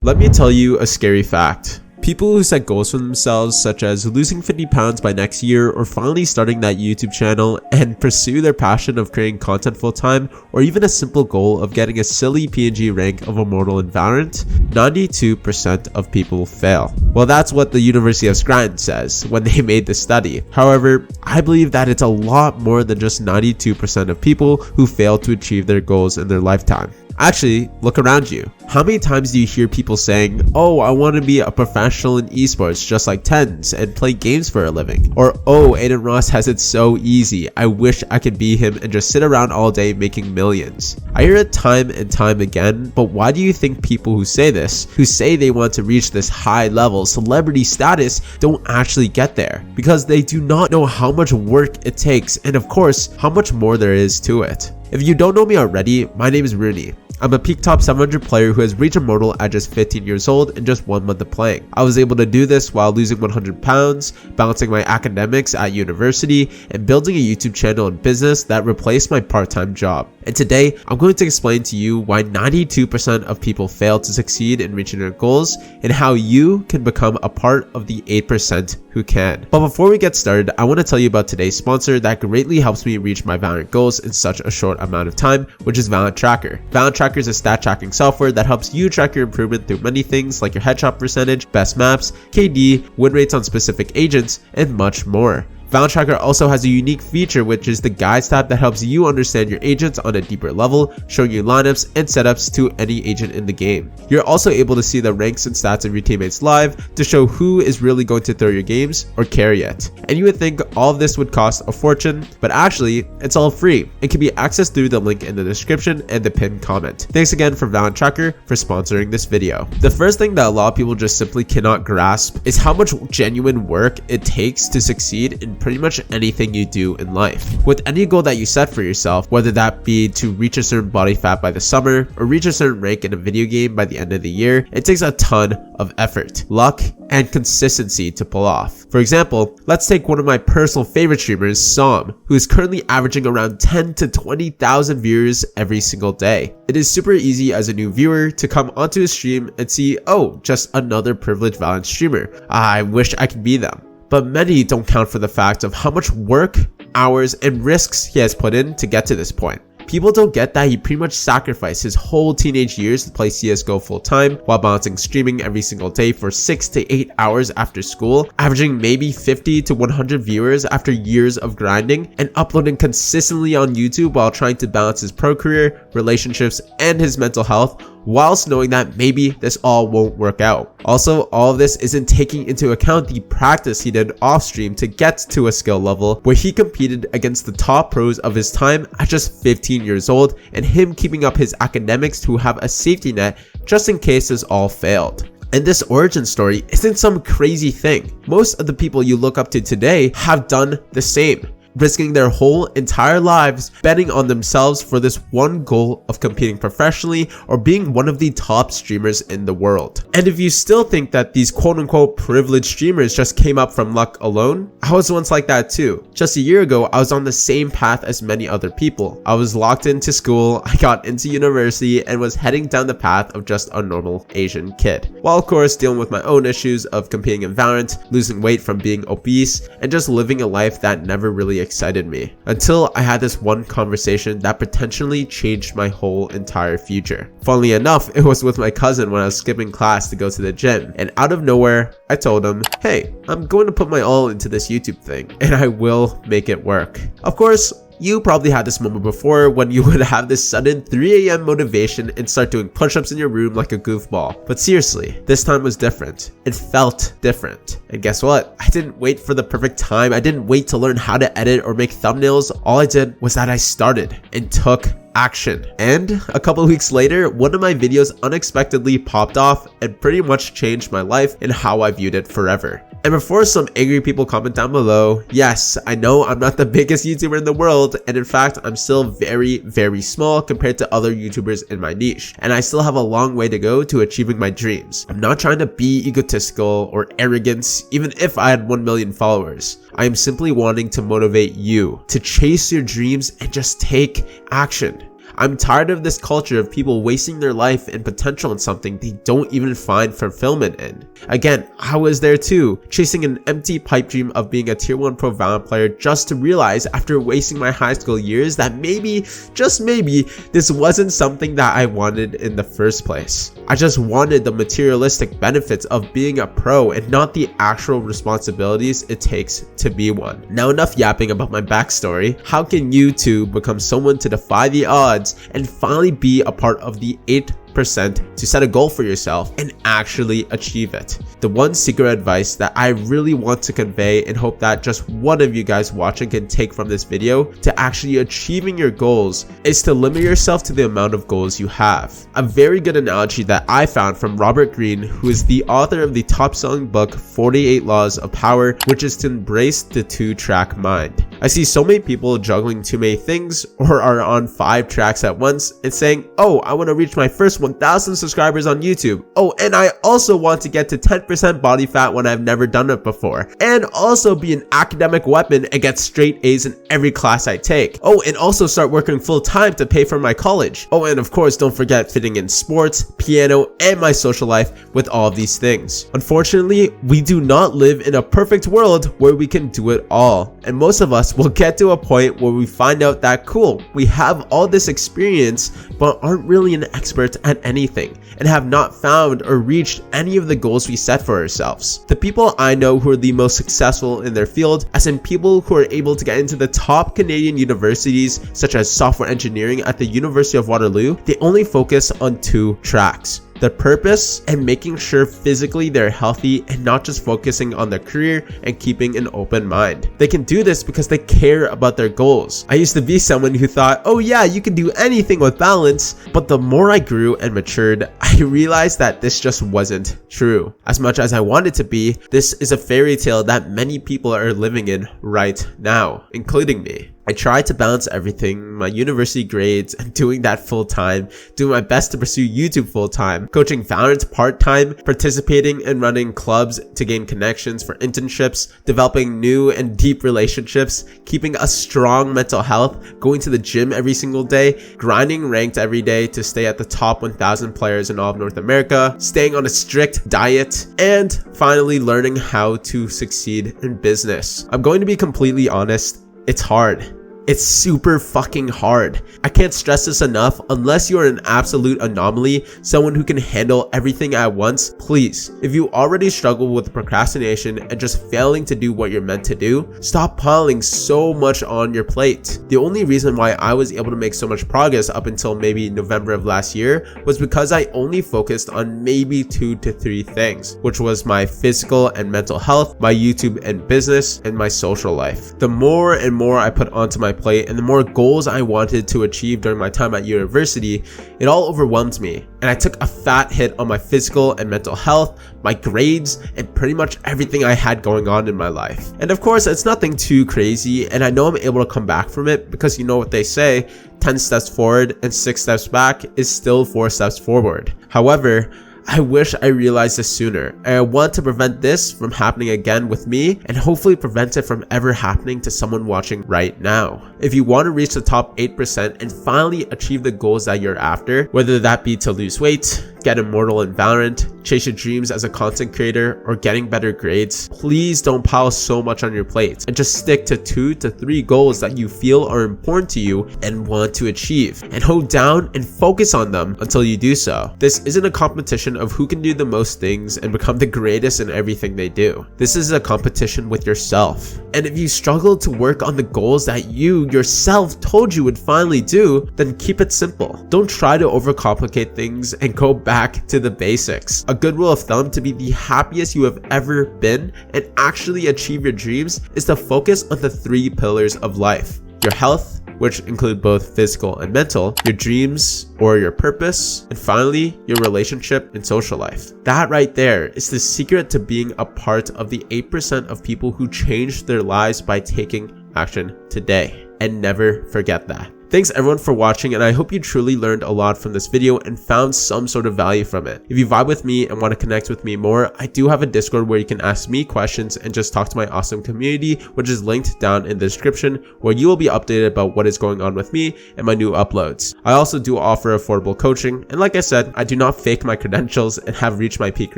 Let me tell you a scary fact. People who set goals for themselves, such as losing 50 pounds by next year or finally starting that YouTube channel and pursue their passion of creating content full-time, or even a simple goal of getting a silly PNG rank of Immortal in Valorant, 92% of people fail. Well, that's what the University of Scranton says when they made the study. However, I believe that it's a lot more than just 92% of people who fail to achieve their goals in their lifetime. Actually, look around you. How many times do you hear people saying, "Oh, I want to be a professional in esports just like Tens and play games for a living"? Or, "Oh, Aiden Ross has it so easy. I wish I could be him and just sit around all day making millions." I hear it time and time again, but why do you think people who say this, who say they want to reach this high level celebrity status, don't actually get there? Because they do not know how much work it takes and of course, how much more there is to it. If you don't know me already, my name is Rooney. I'm a peak top 700 player who has reached Immortal at just 15 years old in just 1 month of playing. I was able to do this while losing 100 pounds, balancing my academics at university, and building a YouTube channel and business that replaced my part-time job. And today, I'm going to explain to you why 92% of people fail to succeed in reaching their goals and how you can become a part of the 8% who can. But before we get started, I want to tell you about today's sponsor that greatly helps me reach my Valorant goals in such a short amount of time, which is Valorant Tracker. Valorant Tracker is a stat tracking software that helps you track your improvement through many things like your headshot percentage, best maps, KD, win rates on specific agents, and much more. Valorant Tracker also has a unique feature, which is the Guides tab that helps you understand your agents on a deeper level, showing you lineups and setups to any agent in the game. You're also able to see the ranks and stats of your teammates live to show who is really going to throw your games or carry it. And you would think all of this would cost a fortune, but actually, it's all free and can be accessed through the link in the description and the pinned comment. Thanks again for Valorant Tracker for sponsoring this video. The first thing that a lot of people just simply cannot grasp is how much genuine work it takes to succeed in pretty much anything you do in life. With any goal that you set for yourself, whether that be to reach a certain body fat by the summer or reach a certain rank in a video game by the end of the year, it takes a ton of effort, luck, and consistency to pull off. For example, let's take one of my personal favorite streamers, Som, who is currently averaging around 10 to 20,000 viewers every single day. It is super easy as a new viewer to come onto his stream and see, oh, just another privileged Valorant streamer. I wish I could be them. But many don't count for the fact of how much work, hours, and risks he has put in to get to this point. People don't get that he pretty much sacrificed his whole teenage years to play CSGO full-time while balancing streaming every single day for 6 to 8 hours after school, averaging maybe 50 to 100 viewers after years of grinding, and uploading consistently on YouTube while trying to balance his pro career, relationships, and his mental health, whilst knowing that maybe this all won't work out. Also, all of this isn't taking into account the practice he did off stream to get to a skill level where he competed against the top pros of his time at just 15 years old, and him keeping up his academics to have a safety net just in case this all failed. And this origin story isn't some crazy thing. Most of the people you look up to today have done the same, risking their whole entire lives betting on themselves for this one goal of competing professionally or being one of the top streamers in the world. And if you still think that these quote-unquote privileged streamers just came up from luck alone, I was once like that too. Just a year ago, I was on the same path as many other people. I was locked into school, I got into university, and was heading down the path of just a normal Asian kid. While of course dealing with my own issues of competing in Valorant, losing weight from being obese, and just living a life that never really excited me, until I had this one conversation that potentially changed my whole entire future. Funnily enough, it was with my cousin when I was skipping class to go to the gym, and out of nowhere, I told him, "Hey, I'm going to put my all into this YouTube thing, and I will make it work." Of course, you probably had this moment before when you would have this sudden 3 AM motivation and start doing push-ups in your room like a goofball. But seriously, this time was different. It felt different. And guess what? I didn't wait for the perfect time. I didn't wait to learn how to edit or make thumbnails. All I did was that I started and took action. And a couple weeks later, one of my videos unexpectedly popped off and pretty much changed my life and how I viewed it forever. And before some angry people comment down below, yes, I know I'm not the biggest YouTuber in the world, and in fact, I'm still very, very small compared to other YouTubers in my niche, and I still have a long way to go to achieving my dreams. I'm not trying to be egotistical or arrogant, even if I had 1 million followers. I am simply wanting to motivate you to chase your dreams and just take action. I'm tired of this culture of people wasting their life and potential in something they don't even find fulfillment in. Again, I was there too, chasing an empty pipe dream of being a tier 1 pro Valorant player, just to realize after wasting my high school years that maybe, just maybe, this wasn't something that I wanted in the first place. I just wanted the materialistic benefits of being a pro and not the actual responsibilities it takes to be one. Now enough yapping about my backstory. How can you too become someone to defy the odds and finally be a part of the 8% to set a goal for yourself and actually achieve it? The one secret advice that I really want to convey and hope that just one of you guys watching can take from this video to actually achieving your goals is to limit yourself to the amount of goals you have. A very good analogy that I found from Robert Greene, who is the author of the top-selling book 48 Laws of Power, which is to embrace the 2-track mind. I see so many people juggling too many things or are on 5 tracks at once and saying, oh, I want to reach my first 1,000 subscribers on YouTube. Oh, and I also want to get to 10% body fat when I've never done it before. And also be an academic weapon and get straight A's in every class I take. Oh, and also start working full time to pay for my college. Oh, and of course, don't forget fitting in sports, piano, and my social life with all of these things. Unfortunately, we do not live in a perfect world where we can do it all. And most of us will get to a point where we find out that cool, we have all this experience, but aren't really an expert at anything and have not found or reached any of the goals we set for ourselves. The people I know who are the most successful in their field, as in people who are able to get into the top Canadian universities such as software engineering at the University of Waterloo, they only focus on 2 tracks: their purpose and making sure physically they're healthy and not just focusing on their career and keeping an open mind. They can do this because they care about their goals. I used to be someone who thought, oh yeah, you can do anything with balance, but the more I grew and matured, I realized that this just wasn't true. As much as I wanted to be, this is a fairy tale that many people are living in right now, including me. I tried to balance everything, my university grades and doing that full time, doing my best to pursue YouTube full time, coaching Valorant part time, participating and running clubs to gain connections for internships, developing new and deep relationships, keeping a strong mental health, going to the gym every single day, grinding ranked every day to stay at the top 1,000 players in all of North America, staying on a strict diet, and finally learning how to succeed in business. I'm going to be completely honest, it's hard. It's super fucking hard. I can't stress this enough. Unless you're an absolute anomaly, someone who can handle everything at once, please, if you already struggle with procrastination and just failing to do what you're meant to do, stop piling so much on your plate. The only reason why I was able to make so much progress up until maybe November of last year was because I only focused on maybe 2 to 3 things, which was my physical and mental health, my YouTube and business, and my social life. The more and more I put onto my plate and the more goals I wanted to achieve during my time at university, it all overwhelmed me, and I took a fat hit on my physical and mental health, my grades, and pretty much everything I had going on in my life. And of course, it's nothing too crazy, and I know I'm able to come back from it because you know what they say, 10 steps forward and 6 steps back is still 4 steps forward. However, I wish I realized this sooner, and I want to prevent this from happening again with me and hopefully prevent it from ever happening to someone watching right now. If you want to reach the top 8% and finally achieve the goals that you're after, whether that be to lose weight, get immortal in Valorant, chase your dreams as a content creator, or getting better grades, please don't pile so much on your plate and just stick to 2 to 3 goals that you feel are important to you and want to achieve, and hold down and focus on them until you do so. This isn't a competition of who can do the most things and become the greatest in everything they do. This is a competition with yourself. And if you struggle to work on the goals that you yourself told you would finally do, then keep it simple. Don't try to overcomplicate things and go back to the basics. A good rule of thumb to be the happiest you have ever been and actually achieve your dreams is to focus on the 3 pillars of life: your health, which include both physical and mental, your dreams or your purpose, and finally, your relationship and social life. That right there is the secret to being a part of the 8% of people who changed their lives by taking action today. And never forget that. Thanks everyone for watching, and I hope you truly learned a lot from this video and found some sort of value from it. If you vibe with me and want to connect with me more, I do have a Discord where you can ask me questions and just talk to my awesome community, which is linked down in the description, where you will be updated about what is going on with me and my new uploads. I also do offer affordable coaching, and like I said, I do not fake my credentials and have reached my peak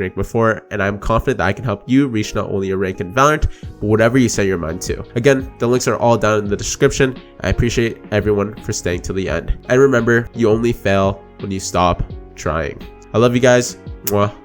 rank before, and I'm confident that I can help you reach not only your rank in Valorant, but whatever you set your mind to. Again, the links are all down in the description. I appreciate everyone for staying till the end. And remember, you only fail when you stop trying. I love you guys. Mwah.